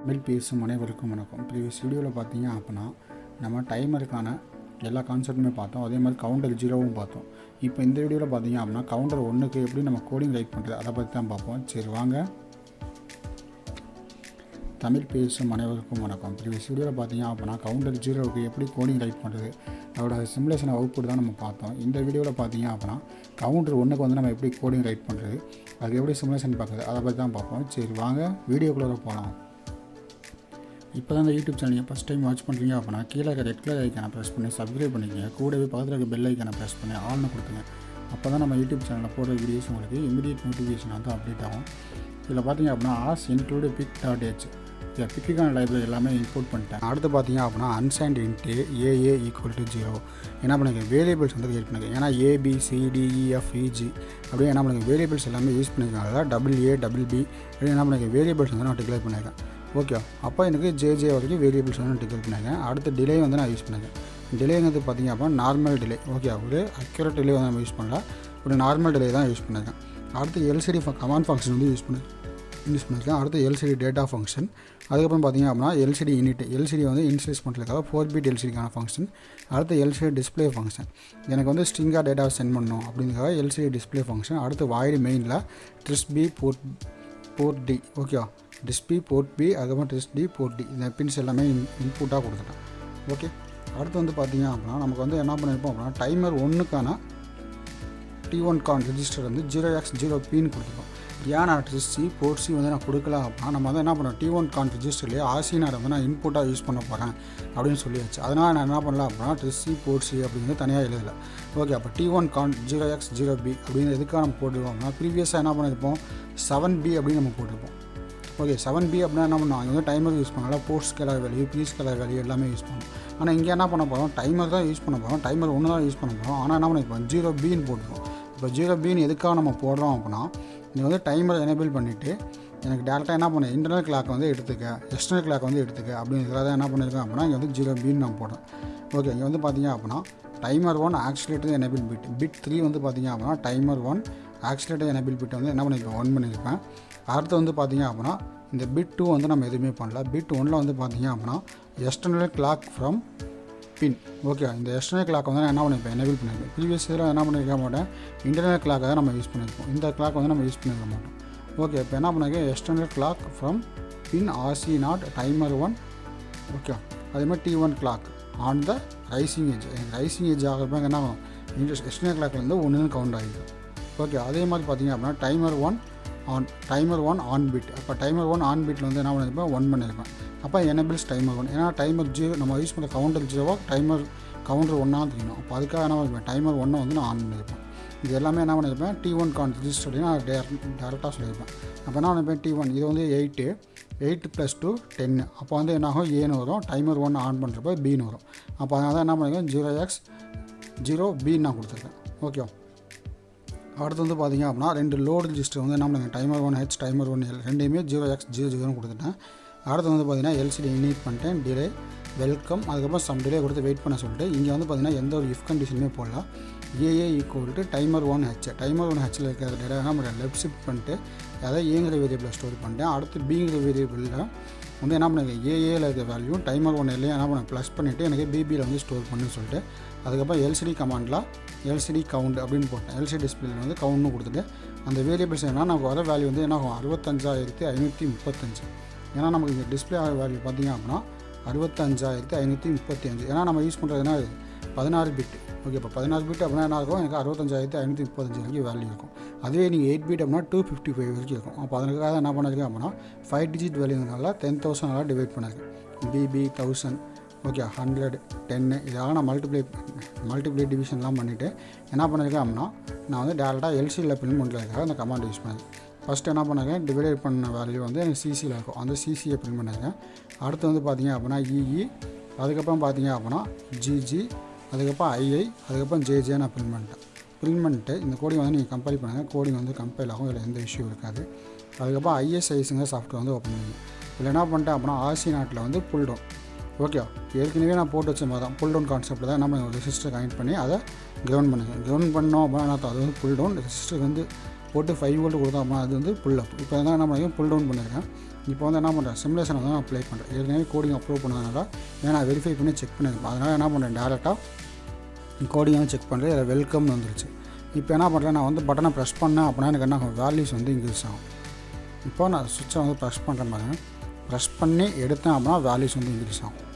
தமிழ் பேசும் அனைவருக்கும் வணக்கம். ப்ரீவியஸ் வீடியோவில் பார்த்தீங்க அப்படின்னா நம்ம டைமருக்கான எல்லா கான்செப்ட்டுமே பார்த்தோம். அதே மாதிரி கவுண்டர் 0வும் பார்த்தோம். இப்போ இந்த வீடியோவில் பார்த்தீங்க அப்படின்னா கவுண்டர் 1க்கு எப்படி நம்ம கோடிங் ரைட் பண்ணுறது அதை பற்றி தான் பார்ப்போம். சரி வாங்க. தமிழ் பேசும் அனைவருக்கும் வணக்கம். ப்ரீவியஸ் வீடியோவில் பார்த்தீங்க அப்படின்னா கவுண்டர் 0க்கு எப்படி கோடிங் ரைட் பண்ணுறது அதோட சிமுலேஷன் அவுட்புட் தான் நம்ம பார்த்தோம். இந்த வீடியோவில் பார்த்தீங்க அப்படின்னா கவுண்டர் 1க்கு வந்து நம்ம எப்படி கோடிங் ரைட் பண்ணுறது அது எப்படி சிமுலேஷன் பார்க்குறது அதை பற்றி தான் பார்ப்போம். சரி வாங்க வீடியோக்குள்ளே போகலாம். இப்போ தான் இந்த யூடியூப் சேனல் நீங்கள் ஃபஸ்ட் டைம் வாட்ச் பண்ணுறீங்க அப்படின்னா கீழே இருக்க ரெட் கலர் ஐக்கானை ப்ரெஸ் பண்ணி சப்ஸ்கிரைப் பண்ணிக்கங்க. கூடவே பக்கத்தில் இருக்க பெல் ஐக்கானை ப்ரெஸ் பண்ணி ஆல்னு கொடுத்துங்க. அப்போ தான் நம்ம யூடியூப் சேனலில் போடுற வீடியோஸ் உங்களுக்கு இமீடியட் நோட்டிஃபிகேஷன் வந்து அப்டேட் ஆகும். இதில் பார்த்தீங்க அப்படின்னா ஆஸ் இன்க்ளூடு PIC.h பிக்கான லைப்ரரி எல்லாமே இம்போர்ட் பண்ணிட்டேன். அடுத்து பார்த்தீங்க அப்படின்னா அன்சைன்ட் இன்ட்டு AA = 0 என்ன பண்ணுங்க வேரியபிள்ஸ் வந்து கிரியேட் பண்ணுங்க. ஏன்னா ABCDEFEG அப்படியே என்ன பண்ணுங்க வேரியபிள்ஸ் எல்லாமே யூஸ் பண்ணியிருக்காங்க. AA BB அப்படி என்ன பண்ணுங்க வேரியபிள்ஸ் வந்து நான் டிக்ளேர் பண்ணியிருக்கேன். ஓகே, அப்போ எனக்கு JJ வரைக்கும் வேரியபிள்ஸ் வந்து நான் டிக்ளேர் பண்ணியிருக்கேன். அடுத்து டிலே வந்து நான் யூஸ் பண்ணியிருக்கேன். டிலேங்கிறது பார்த்தீங்க அப்படின்னா நார்மல் டிலே. ஓகே, ஒரு அக்யூரேட் டிலே வந்து நம்ம யூஸ் பண்ணல, ஒரு நார்மல் டிலே தான் யூஸ் பண்ணியிருக்கேன். அடுத்து LCD கமாண்ட் ஃபங்க்ஷன் வந்து யூஸ் பண்ணியிருக்கேன். அடுத்து LCD டேட்டா ஃபங்க்ஷன். அதுக்கப்புறம் பார்த்தீங்க அப்படின்னா LCD யூனிட் LCD வந்து இன்ஸ்டேஸ் பண்ணுறதுக்காக 4-bit LCDக்கான ஃபங்க்ஷன். அடுத்து LCD டிஸ்பிளே ஃபங்க்ஷன். எனக்கு வந்து ஸ்ட்ரிங்காக டேட்டா சென்ட் பண்ணணும் அப்படிங்கிறதுக்காக LCD டிஸ்பிளே ஃபங்க்ஷன். அடுத்து வாய்டு மெயினில் TRISB போர்ட் D. ஓகே, டிஸ்பி போர்ட் B அதுக்கப்புறம் TRISD போர்ட் D இந்த பின்ஸ் எல்லாமே இன்புட்டாக கொடுத்துட்டேன். ஓகே, அடுத்து வந்து பார்த்தீங்க அப்படின்னா நமக்கு வந்து என்ன பண்ணியிருப்போம் அப்படின்னா டைமர் 1க்கான T1 கான் ரெஜிஸ்டர் வந்து 0x0Pன்னு கொடுத்துருக்கோம். ஏன் நான் TRISC போர்ட் C வந்து நான் கொடுக்கல அப்படின்னா நம்ம வந்து என்ன பண்ணோம் T1 கான் ரெஜிஸ்டர்லேயே RC0 வந்து நான் இன்புட்டாக யூஸ் பண்ண போகிறேன் அப்படின்னு சொல்லியாச்சு. அதனால் நான் என்ன பண்ணலாம் அப்படின்னா TRISC போர்ட் C அப்படிங்கிறது தனியாக எழுதலை. ஓகே, அப்போ T1 கான் 0x0B அப்படின்னு எதுக்காக நம்ம போட்டுருக்கோம் அப்படின்னா ப்ரீவியஸாக என்ன பண்ணியிருப்போம் 7B அப்படின்னு நம்ம போட்டிருப்போம். ஓகே, 7B அப்படின்னா என்ன பண்ணுவோம் அங்கே வந்து டைமர் யூஸ் பண்ணலாம், port scalar value P scalar value எல்லாமே யூஸ் பண்ணுவோம். ஆனால் இங்கே என்ன பண்ண போகிறோம் டைமர் தான் யூஸ் பண்ண போகிறோம், டைமர் 1 தான் யூஸ் பண்ண போகிறோம். ஆனால் என்ன பண்ணியிருப்போம் 0Bன்னு போட்டுருவோம். இப்போ 0Bன்னு எதுக்காக நம்ம போடுறோம் அப்படின்னா நீங்கள் வந்து டைமரை எனேபிள் பண்ணிவிட்டு எனக்கு டேரெக்டாக என்ன பண்ணேன் இன்டர்னல் கிளாக் வந்து எடுத்துக்க எக்ஸ்டர்னல் கிளாக் வந்து எடுத்துக்க அப்படிங்கிறத என்ன பண்ணியிருக்கேன் அப்படின்னா இங்கே வந்து 0Bன்னு நான் போடுறேன். ஓகே, இங்கே வந்து பார்த்தீங்க அப்படின்னா டைமர் 1 ஆக்சிலேட்டர் எனேபிள் பிட் 3 வந்து பார்த்தீங்க அப்படின்னா டைமர் 1 ஆக்சிலேட்டர் எனேபிள் பிட் வந்து என்ன பண்ணியிருப்பேன் 1 பண்ணியிருப்பேன். அடுத்து வந்து பார்த்தீங்க அப்படின்னா இந்த பிட் 2 வந்து நம்ம எதுவுமே பண்ணல. பிட் 1ல் வந்து பார்த்தீங்க அப்படின்னா external clock from pin. Okay, இந்த எக்ஸ்டர்னல் கிளாக் வந்து நான் என்ன பண்ணியிருப்பேன் எனேபிள் பண்ணியிருப்பேன். ப்ரீவியஸ் இதில் என்ன பண்ணியிருக்க மாட்டேன் இன்டர்னல் கிளாக்கை தான் நம்ம யூஸ் பண்ணியிருப்போம். இந்த கிளாக் வந்து நம்ம யூஸ் பண்ணியிருக்க மாட்டோம். ஓகே, இப்போ என்ன பண்ணியிருக்கேன் external clock from pin RC0 timer 1. Okay, அதேமாதிரி T1 clock on the rising edge. Rising edge ஆகிறப்ப என்ன ஆகும் எக்ஸ்டர்னல் கிளாக்லேருந்து 1ன்னு கவுண்ட் ஆகிடும். ஓகே, அதே மாதிரி பார்த்தீங்க அப்படின்னா டைமர் 1 ஆன் பிட். அப்போ டைமர் 1 ஆன் பிட்டில் வந்து என்ன பண்ணியிருப்பேன் 1 பண்ணியிருப்பேன். அப்போ எனேபிள்ஸ் டைமர் 1. ஏன்னா டைமர் 0 நம்ம யூஸ் பண்ணுற கவுண்டர் 0 டைமர் கவுண்டர் 1 தெரியணும். அப்போ அதுக்காக என்ன பண்ணியிருப்பேன் டைமர் 1 வந்து நான் ஆன் பண்ணியிருப்பேன். இது எல்லாமே என்ன பண்ணியிருப்பேன் T1 கான் ரெஜிஸ்டர் நான் டேரெக்டாக சொல்லியிருப்பேன். அப்போ என்ன பண்ணியிருப்பேன் T1 இது வந்து 8 + 2 10. அப்போ வந்து என்ன ஆகும் ஏன்னு வரும், டைமர் 1 ஆன் பண்ணுறப்ப Bன்னு வரும். அப்போ அதனால தான் என்ன பண்ணியிருக்கேன் 0x0Bன்னு நான் கொடுத்துருக்கேன். ஓகே, அடுத்து வந்து பார்த்தீங்க அப்படின்னா 2 லோடு ரெஜிஸ்டர் வந்து என்ன பண்ணுங்க டைமர் 1H டைமர் 1L ரெண்டையுமே 0x00 கொடுத்துட்டேன். அடுத்து வந்து பார்த்தீங்கன்னா LCD இனிட் பண்ணிட்டேன், டிலே வெல்கம் அதுக்கப்புறம் சம் டிலே கொடுத்து வெயிட் பண்ண சொல்லிட்டு இங்கே வந்து பார்த்தீங்கன்னா எந்த ஒரு இஃப் கண்டிஷனுமே போடலாம். AA = டைமர் 1H டைமர் 1Hல் இருக்கிற டேட்டா என்ன பண்ணுறேன் லெஃப்ட் ஷிஃப்ட் பண்ணிட்டு அதை ஏங்கிற வேரியபிளில் ஸ்டோர் பண்ணிட்டேன். அடுத்து Bங்கிற வேரியபிளில் வந்து என்ன பண்ணுங்க AAயில் இருக்கிற வேல்யூ டைமர் 1L என்ன பண்ண ப்ளஸ் பண்ணிவிட்டு எனக்கு BBயில் வந்து ஸ்டோர் பண்ணுன்னு சொல்லிட்டு அதுக்கப்புறம் LCD கமாண்டில் LCD கவுண்ட் அப்படின்னு போட்டேன். LCD டிஸ்பிளேல வந்து கவுண்ட்னு கொடுத்துட்டு அந்த வேரியபிள்ஸ் என்ன நமக்கு வர வேல்யூ வந்து என்ன ஆகும் 65535. ஏன்னா நமக்கு இந்த டிஸ்பிளே ஆகிற வேல்யூ பார்த்திங்க அப்படின்னா 65535. ஏன்னா நம்ம யூஸ் பண்ணுறது என்ன 16 பிட். ஓகே, இப்போ 16 பிட் அப்படின்னா என்ன இருக்கும் எனக்கு 65535 வரைக்கும் வேல்யூ இருக்கும். அதுவே நீங்கள் 8 பிட் அப்படின்னா 255 வரைக்கும் இருக்கும். அப்போ அதுக்காக என்ன பண்ணியிருக்கேன் அப்படின்னா 5 டிஜிட் வேல்யூனால 10,000 டிவைட் பண்ணியிருக்கேன். BB 1000 ஓகே 100 10 இதெல்லாம் நான் மல்டிப்ளை டிவிஷன்லாம் பண்ணிவிட்டு என்ன பண்ணியிருக்கேன் அப்படின்னா நான் வந்து டேரெக்டாக LCDயில் பிரிண்ட் பண்ணுறதுக்காக அந்த கமாண்ட் யூஸ் பண்ணியிருக்கேன். ஃபஸ்ட்டு என்ன பண்ணியிருக்கேன் டிவைட் பண்ண வேல்யூ வந்து எனக்கு CCயில் இருக்கும், அந்த CCயை பிரிண்ட் பண்ணியிருக்கேன். அடுத்து வந்து பார்த்தீங்க அப்படின்னா EE அதுக்கப்புறம் பார்த்தீங்க அப்படின்னா GG அதுக்கப்புறம் II அதுக்கப்புறம் JJ நான் பிரிண்ட் பண்ணிட்டு இந்த கோடிங் வந்து நீங்கள் கம்பைல் பண்ணுங்கள். கோடிங் வந்து கம்பைல் ஆகும், இதில் எந்த இஷ்யூ இருக்காது. அதுக்கப்புறம் ISIஸுங்க சாஃப்ட்வேர் வந்து ஓப்பன் பண்ணுங்க. இதில் என்ன பண்ணிட்டேன் அப்படின்னா RC0 வந்து புல் டவுன். ஓகே, ஏற்கனவே நான் போட்டு வச்ச மாதிரி தான் புல் டவுன் கான்செப்ட் தான் நம்ம ரெசிஸ்டர் கனெக்ட் பண்ணி அதை கிரவுண்ட் பண்ணுங்கள். கிரவுண்ட் பண்ணோம் அப்படின்னா அது வந்து புல் டவுன் ரெசிஸ்டர் வந்து போட்டு 5 வோல்ட் கொடுத்தோம் அப்படின்னா அது வந்து புல் அப். இப்போ தான் என்ன பண்ணியிருக்கேன் புல் டவுன் பண்ணியிருக்கேன். இப்போ வந்து என்ன பண்ணுறேன், சிமுலேஷனை வந்து நான் ப்ளே பண்ணுறேன். ஏற்கனவே கோடிங் அப்ரூவ் பண்ணதுனால நான் வெரிஃபை பண்ணி செக் பண்ணியிருப்பேன். அதனால் என்ன பண்ணுறேன், டேரெக்டாக கோடிங் வந்து செக் பண்ணுறேன். இதில் வெல்கம்னு வந்துருச்சு. இப்போ என்ன பண்ணுறேன், நான் வந்து பட்டனை ப்ரெஸ் பண்ணேன் அப்படின்னா எனக்கு என்ன ஆகும், வேல்யூஸ் வந்து இன்க்ரீஸ் ஆகும். இப்போ நான் சுவிட்சை வந்து ப்ரெஸ் பண்ணுறேன் பாருங்க, ப்ரெஸ் பண்ணி எடுத்தேன் அப்படின்னா வேல்யூஸ் வந்து இன்க்ரீஸ் ஆகும்.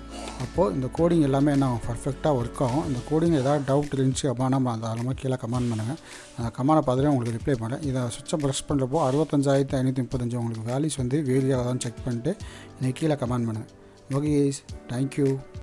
அப்போது இந்த கோடிங் எல்லாமே என்ன ஆகும், பர்ஃபெக்டாக ஒர்க் ஆகும். இந்த கோடிங் ஏதாவது டவுட் இருந்துச்சு அப்படின்னா நம்ம அந்த அளவுக்கு கீழே கமெண்ட் பண்ணுங்கள். அந்த கமெண்டை பார்த்துட்டு உங்களுக்கு ரிப்ளை பண்ணுறேன். இதை சுவிட்சை ப்ரெஸ் பண்ணுறப்போ 65,535 உங்களுக்கு வேல்யூஸ் வந்து வேரியாக தான் செக் பண்ணிட்டு எனக்கு கீழே கமெண்ட் பண்ணுங்கள். Okay, thank you.